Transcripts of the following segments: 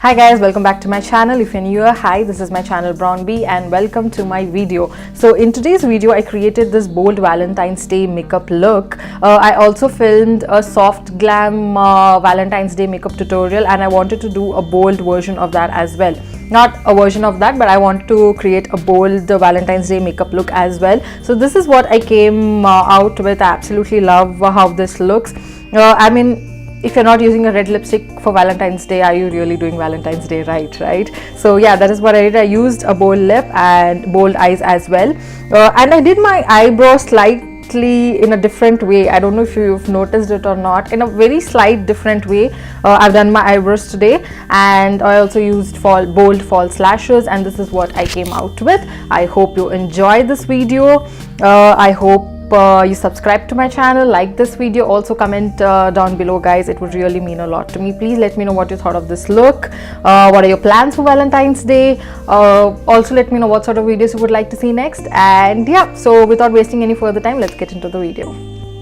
Hi guys, welcome back to my channel. If you're newer, hi, this is my channel Braun B and welcome to my video. So in today's video I created this Bold Valentine's Day makeup look. I also filmed a soft glam Valentine's Day makeup tutorial and I wanted to do a bold version of that as well. Not a version of that, but I want to create a bold Valentine's Day makeup look as well. So this is what I came out with. I absolutely love how this looks. If you're not using a red lipstick for Valentine's Day, are you really doing Valentine's Day right? So yeah, that is what I did. I used a bold lip and bold eyes as well, and I did my eyebrows slightly in a different way. I don't know if you've noticed it or not. In a very slight different way, I've done my eyebrows today, and I also used bold false lashes, and this is what I came out with. I hope you enjoy this video. I hope you subscribe to my channel, like this video, also comment down below guys. It would really mean a lot to me. Please let me know what you thought of this look. What are your plans for Valentine's Day? Also let me know what sort of videos you would like to see next. And yeah, so without wasting any further time, let's get into the video.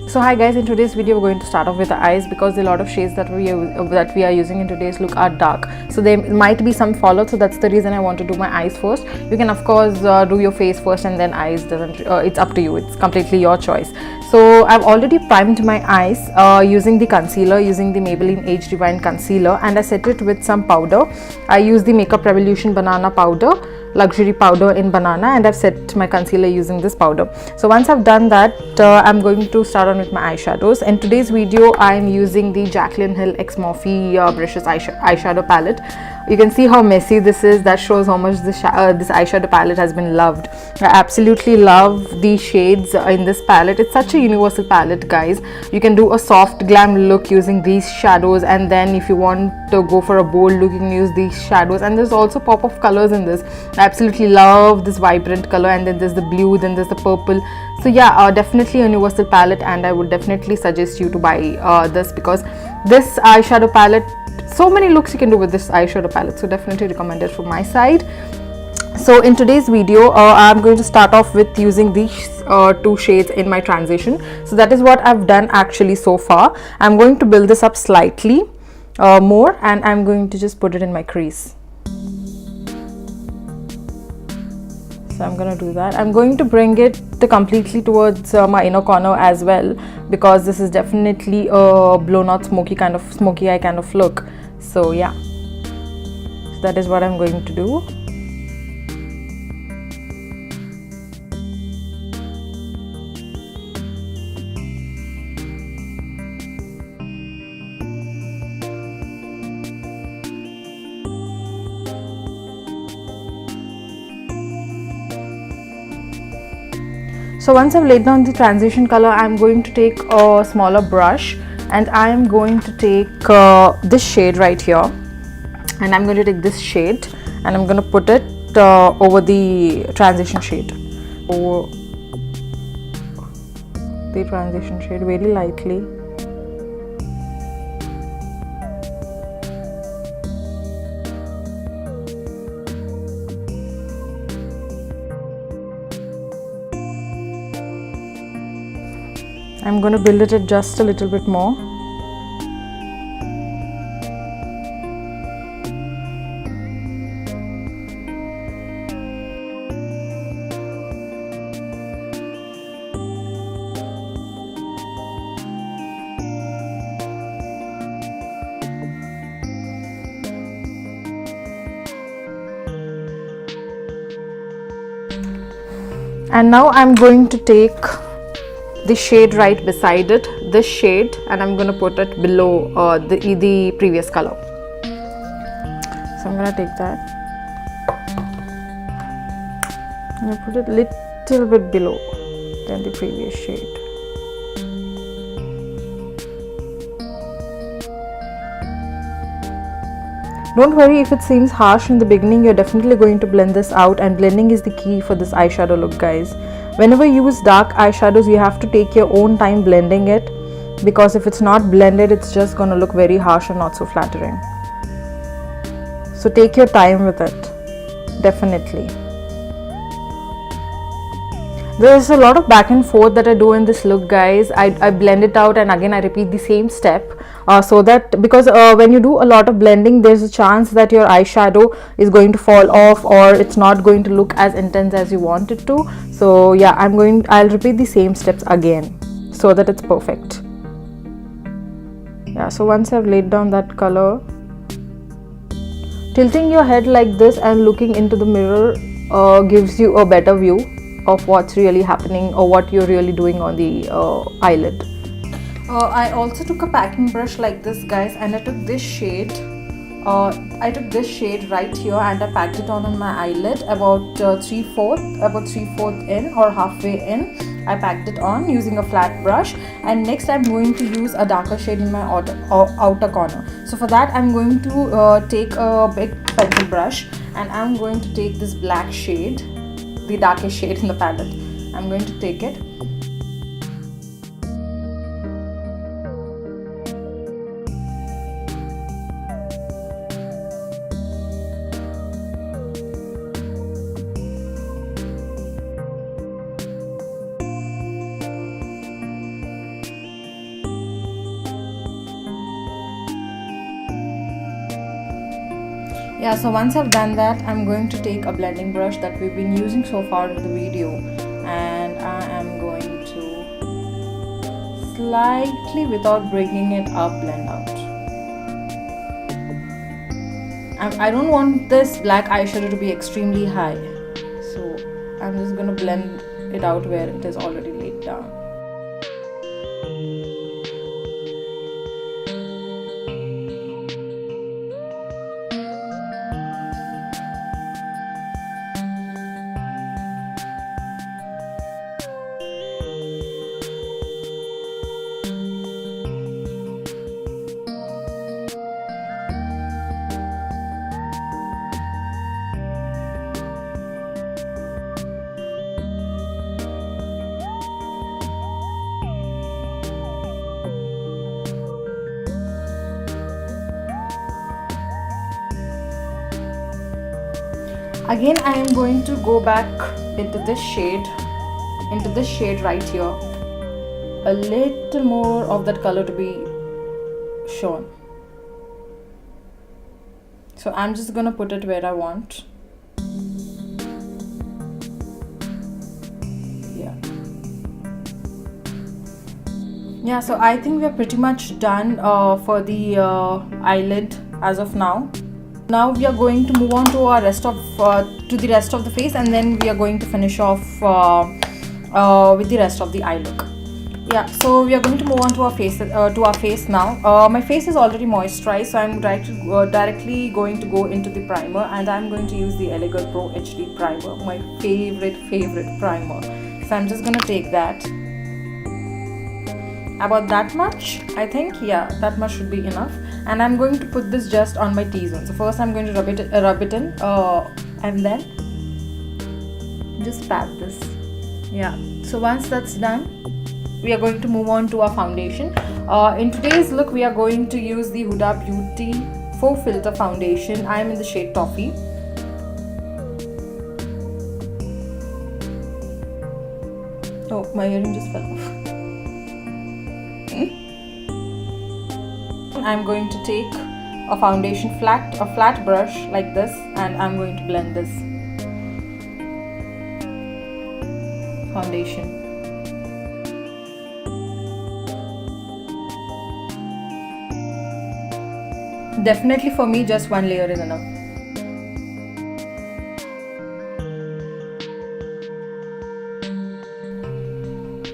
So hi guys, in today's video we're going to start off with the eyes because a lot of shades that we are using in today's look are dark, so there might be some fallout, so that's the reason I want to do my eyes first. You can of course do your face first and then eyes. It's up to you, it's completely your choice. So I've already primed my eyes using the concealer, using the Maybelline Age Divine concealer, and I set it with some powder. I used the Makeup Revolution banana powder, luxury powder in banana, and I've set my concealer using this powder. So once I've done that, I'm going to start on with my eyeshadows. In today's video I'm using the Jaclyn Hill X Morphe Brushes eyeshadow palette. You can see how messy this is. That shows how much this eyeshadow palette has been loved. I absolutely love the shades in this palette. It's such a universal palette guys. You can do a soft glam look using these shadows, and then if you want to go for a bold look you can use these shadows, and there's also pop of colors in this. I absolutely love this vibrant color, and then there's the blue, then there's the purple. So yeah, definitely a universal palette, and I would definitely suggest you to buy this because this eyeshadow palette, so many looks you can do with this eyeshadow palette, so definitely recommend it from my side. So in today's video I'm going to start off with using these two shades in my transition. So that is what I've done actually so far. I'm going to build this up slightly more, and I'm going to just put it in my crease. So I'm going to do that. I'm going to bring it completely towards my inner corner as well, because this is definitely a blown out smoky eye kind of look. So yeah, so that is what I'm going to do. So once I've laid down the transition color, I'm going to take a smaller brush and I'm going to take this shade right here, and I'm going to take this shade and I'm going to put it over the transition shade, over the transition shade very lightly. I'm going to build it just a little bit more. And now I'm going to take the shade right beside it, this shade, and I'm going to put it below the previous color. So I'm going to take that and put it a little bit below than the previous shade. Don't worry if it seems harsh in the beginning, you're definitely going to blend this out, and blending is the key for this eyeshadow look guys. Whenever you use dark eyeshadows, you have to take your own time blending it, because if it's not blended, it's just gonna look very harsh and not so flattering. So take your time with it, definitely. There's a lot of back and forth that I do in this look guys. I blend it out and again I repeat the same step so that, because when you do a lot of blending, there's a chance that your eyeshadow is going to fall off, or it's not going to look as intense as you want it to. So yeah, I'll repeat the same steps again so that it's perfect. Yeah, so once I've laid down that color, tilting your head like this and looking into the mirror gives you a better view of what's really happening or what you're really doing on the eyelid. I also took a packing brush like this, guys, and I took this shade right here, and I packed it on my eyelid about 3/4 in or halfway in. I packed it on using a flat brush, and next I'm going to use a darker shade in my outer corner. So for that, I'm going to take a big pencil brush, and I'm going to take this black shade, the darkest shade in the palette. I'm going to take it. Yeah, so once I've done that, I'm going to take a blending brush that we've been using so far in the video, and I am going to slightly, without breaking it up, blend out. I don't want this black eyeshadow to be extremely high, so I'm just going to blend it out where it is already laid down. Again, I am going to go back into this shade right here. A little more of that color to be shown. So I'm just gonna put it where I want. Yeah, so I think we're pretty much done for the eyelid as of now. Now we are going to move on to our the rest of the face, and then we are going to finish off with the rest of the eye look. Yeah, so we are going to move on to our face now. My face is already moisturized, so I'm directly going to go into the primer, and I'm going to use the Elegant Pro HD primer, my favorite primer. So I'm just gonna take that, about that much, I think. Yeah, that much should be enough, and I'm going to put this just on my T-zone. So first I'm going to rub it in, and then just pat this. Yeah, so once that's done, we are going to move on to our foundation. In today's look, we are going to use the Huda Beauty Faux Filter Foundation. I am in the shade Toffee. Oh, my earring just fell off. I'm going to take a foundation flat brush like this, and I'm going to blend this foundation. Definitely for me, just one layer is enough.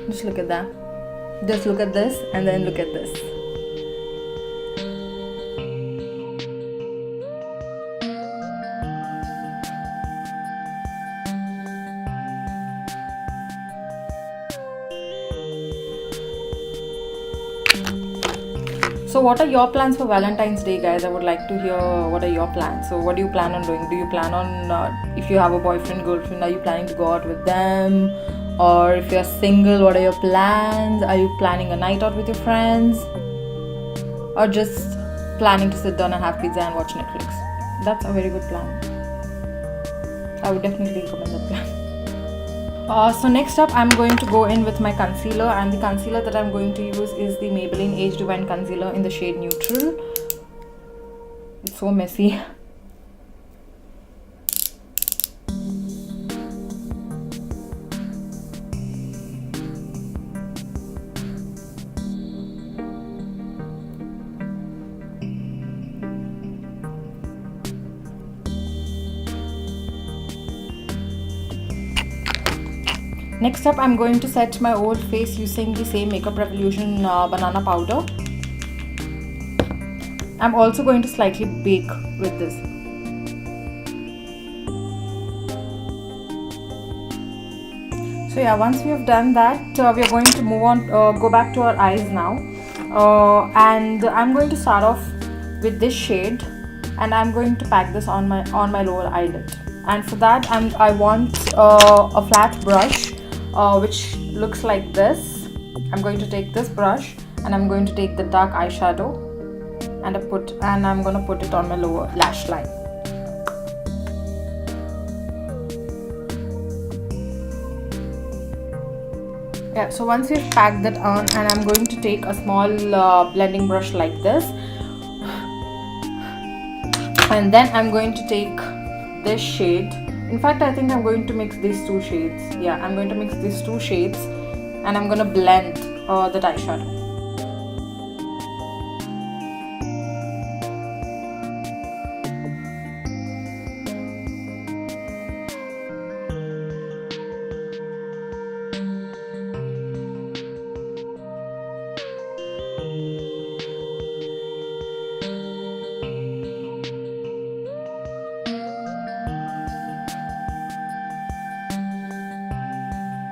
Just look at that. Just look at this, and then look at this. So what are your plans for Valentine's Day, guys? I would like to hear what are your plans. So what do you plan on doing? Do you plan on, if you have a boyfriend, girlfriend, are you planning to go out with them? Or if you're single, what are your plans? Are you planning a night out with your friends? Or just planning to sit down and have pizza and watch Netflix? That's a very good plan. I would definitely recommend that plan. So next up, I'm going to go in with my concealer, and the concealer that I'm going to use is the Maybelline Age Divine Concealer in the shade Neutral. It's so messy. Next up, I'm going to set my whole face using the same Makeup Revolution banana powder. I'm also going to slightly bake with this. So yeah, once we have done that, we are going to move on, go back to our eyes now. And I'm going to start off with this shade, and I'm going to pack this on my lower eyelid. And for that, I want a flat brush. Which looks like this. I'm going to take this brush and I'm going to take the dark eyeshadow and I'm going to put it on my lower lash line. Yeah, so once we've packed that on, and I'm going to take a small blending brush like this, and then I'm going to take this shade. In fact, I think I'm going to mix these two shades. Yeah, I'm going to mix these two shades and I'm going to blend the eyeshadow.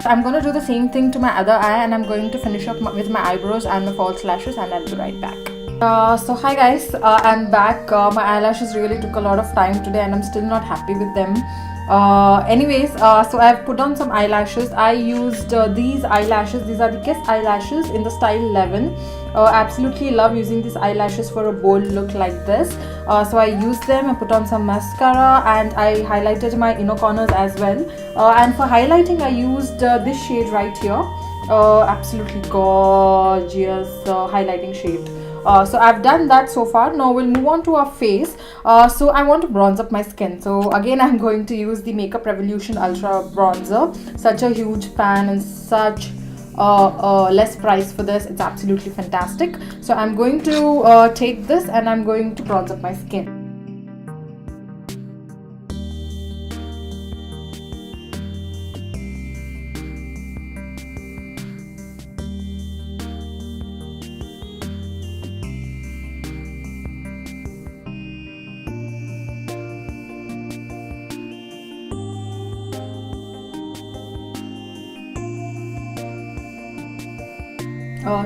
I'm going to do the same thing to my other eye, and I'm going to finish up with my eyebrows and my false lashes, and I'll be right back. So hi guys, I'm back. My eyelashes really took a lot of time today and I'm still not happy with them. So I've put on some eyelashes. I used these eyelashes. These are the Kiss eyelashes in the style 11. Absolutely love using these eyelashes for a bold look like this. So I used them, I put on some mascara, and I highlighted my inner corners as well. And for highlighting, I used this shade right here. Absolutely gorgeous highlighting shade. So I've done that so far. Now we'll move on to our face. So I want to bronze up my skin. So again, I'm going to use the Makeup Revolution Ultra Bronzer. Such a huge fan and such less price for this. It's absolutely fantastic. So I'm going to take this and I'm going to bronze up my skin.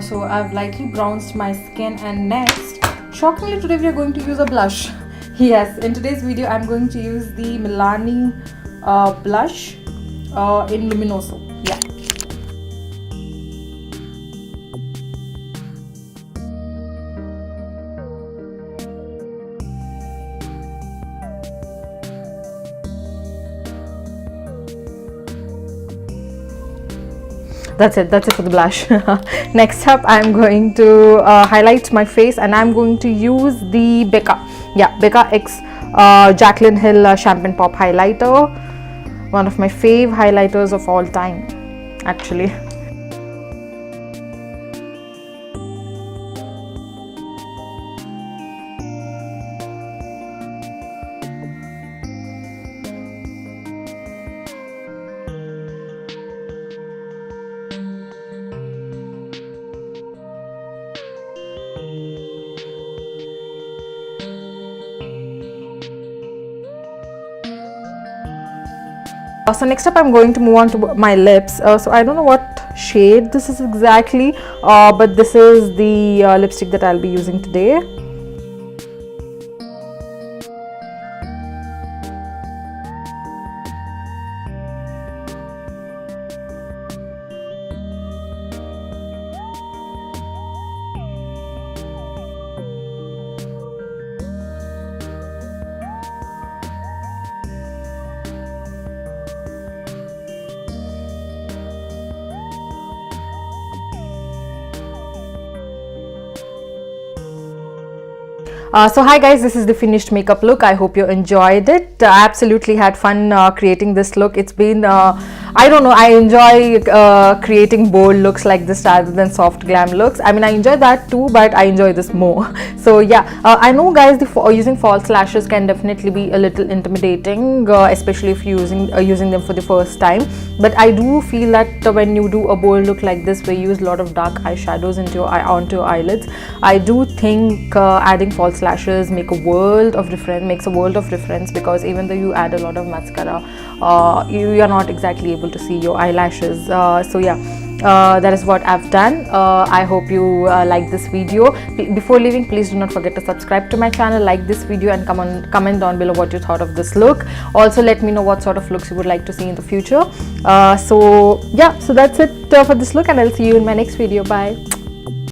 So I've lightly bronzed my skin, and next, shockingly today we are going to use a blush. Yes, in today's video I'm going to use the Milani blush in Luminoso. Yeah. That's it for the blush. Next up, I'm going to highlight my face, and I'm going to use the Becca X Jaclyn Hill Champagne Pop highlighter, one of my fave highlighters of all time actually. So next up, I'm going to move on to my lips. So I don't know what shade this is exactly, but this is the lipstick that I'll be using today. So hi guys, this is the finished makeup look. I hope you enjoyed it. I absolutely had fun creating this look. It's been I don't know, I enjoy creating bold looks like this rather than soft glam looks. I mean, I enjoy that too, but I enjoy this more. So yeah, I know guys, using false lashes can definitely be a little intimidating, especially if you're using them for the first time. But I do feel that when you do a bold look like this, where you use a lot of dark eyeshadows onto your eyelids, I do think adding false lashes makes a world of difference, because even though you add a lot of mascara, you are not exactly able to see your eyelashes. So yeah, that is what I've done. I hope you like this video. Before leaving, please do not forget to subscribe to my channel, like this video, and comment down below what you thought of this look. Also let me know what sort of looks you would like to see in the future. So yeah, so that's it for this look, and I'll see you in my next video. Bye.